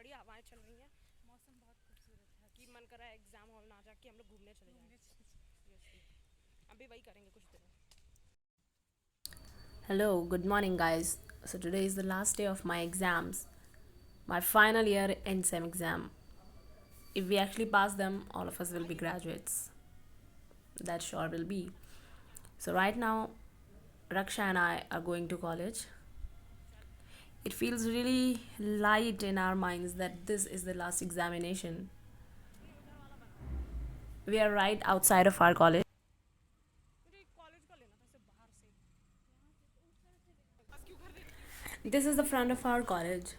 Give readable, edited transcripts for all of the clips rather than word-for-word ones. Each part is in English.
बढ़िया हवाएं चल रही हैं, मौसम बहुत खूबसूरत है कि मन कर रहा है एग्जाम हॉल ना जाके हम लोग घूमने चले जाएं। Seriously, अभी वही करेंगे कुछ दिनों। Hello, good morning, guys. So, today is the last day of my exams, my final year NSEM exam. If we actually pass them, all of us will be graduates. That sure will be. So, right now, Raksha and I are going to college. It feels really light in our minds that this is the last examination. We are right outside of our college. मुझे college का लेना था सिर्फ बाहर से। बस क्यों कर रही है? This is the front of our college,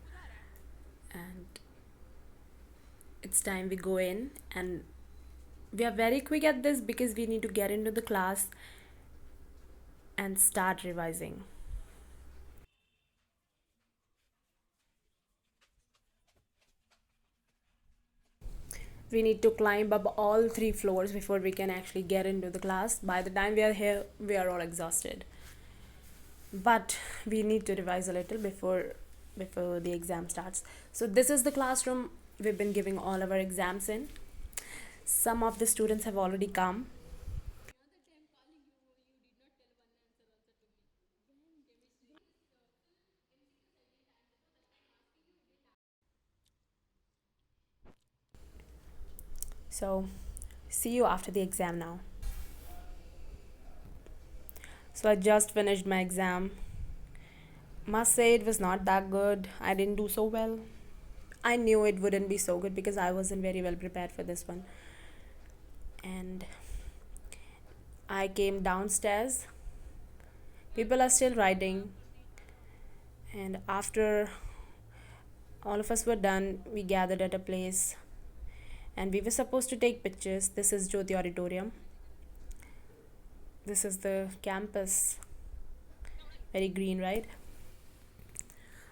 उधर है। and it's time we go in. And we are very quick at this because we need to get into the class and start revising. We need to climb up all 3 floors before we can actually get into the class. By the time we are here, we are all exhausted. But we need to revise a little before the exam starts. So this is the classroom we've been giving all of our exams in. Some of the students have already come. So see you after the exam now. So I just finished my exam. Must say it was not that good. I didn't do so well. I knew it wouldn't be so good because I wasn't very well prepared for this one. And I came downstairs. People are still writing. And after all of us were done, we gathered at a place and we were supposed to take pictures. This is Jyoti Auditorium. This is the campus. Very green, right?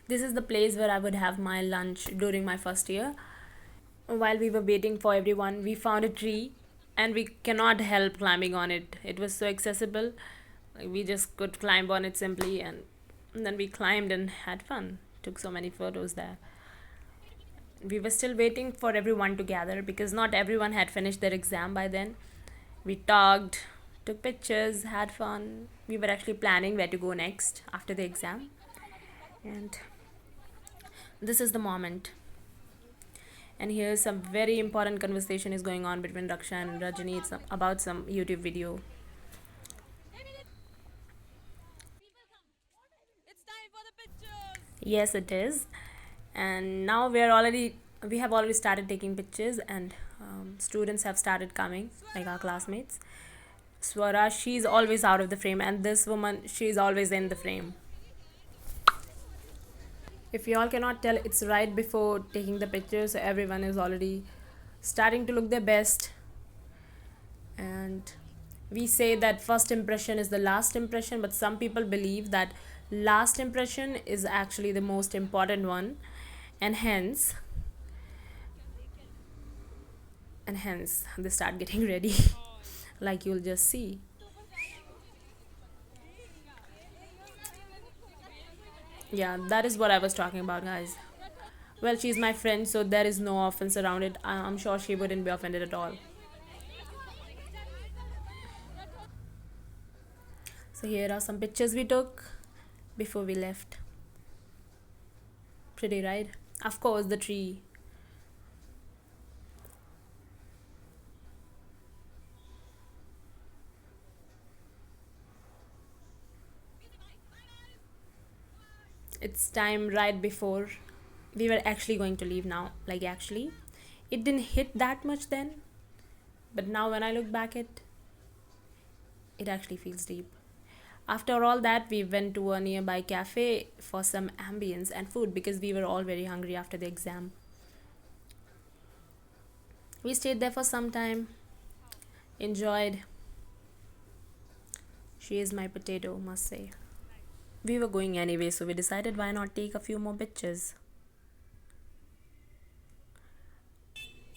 This is the place where I would have my lunch during my first year. While we were waiting for everyone, we found a tree and we cannot help climbing on it. It was so accessible. We just could climb on it simply, and then we climbed and had fun. Took so many photos there. We were still waiting for everyone to gather because not everyone had finished their exam by then. We talked, took pictures, had fun. We were actually planning where to go next after the exam. And this is the moment. And here's some very important conversation is going on between Raksha and Rajani. It's about some YouTube video. It's time for the pictures. Yes, it is. And now we have already started taking pictures, and students have started coming, like our classmates. Swara, she's always out of the frame, and this woman, she's always in the frame. If you all cannot tell, it's right before taking the pictures, so everyone is already starting to look their best. And we say that first impression is the last impression, but some people believe that last impression is actually the most important one, and hence they start getting ready. Like you'll just see. Yeah, that is what I was talking about, guys. Well, she's my friend, so there is no offense around it. I'm sure she wouldn't be offended at all. So here are some pictures we took before we left. Pretty, right? Of course, the tree. It's time right before we were actually going to leave now. Like, actually, it didn't hit that much then, but now when I look back it actually feels deep. After all that, we went to a nearby cafe for some ambience and food because we were all very hungry after the exam. We stayed there for some time, enjoyed. She is my potato, must say. We were going anyway, so we decided why not take a few more pictures.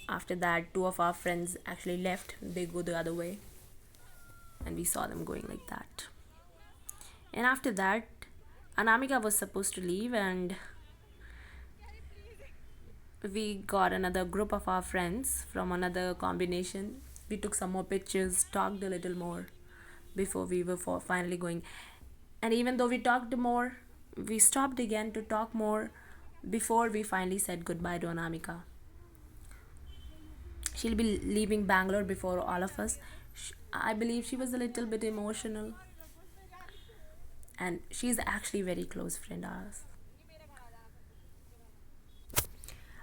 After that, two of our friends actually left. They go the other way, and we saw them going like that. And after that, Anamika was supposed to leave, and we got another group of our friends from another combination. We took some more pictures, talked a little more before we were finally going. And even though we talked more, we stopped again to talk more before we finally said goodbye to Anamika. She'll be leaving Bangalore before all of us. I believe she was a little bit emotional, and she's actually a very close friend of ours.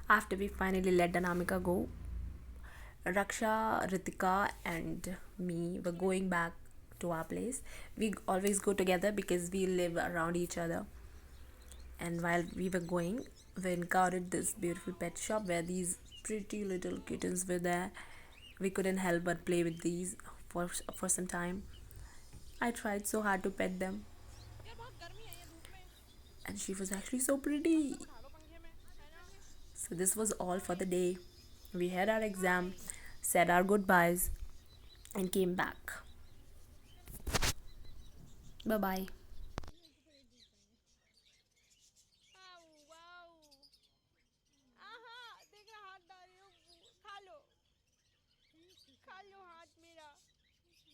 After we finally let Anamika go, Raksha, Ritika, and me were going back to our place. We always go together because we live around each other. And while we were going, we encountered this beautiful pet shop where these pretty little kittens were there. We couldn't help but play with these for some time. I tried so hard to pet them, and she was actually so pretty. So this was all for the day. We had our exam, said our goodbyes, and came back. Bye bye. देख रहा हाथ डाल रही हूँ खा लो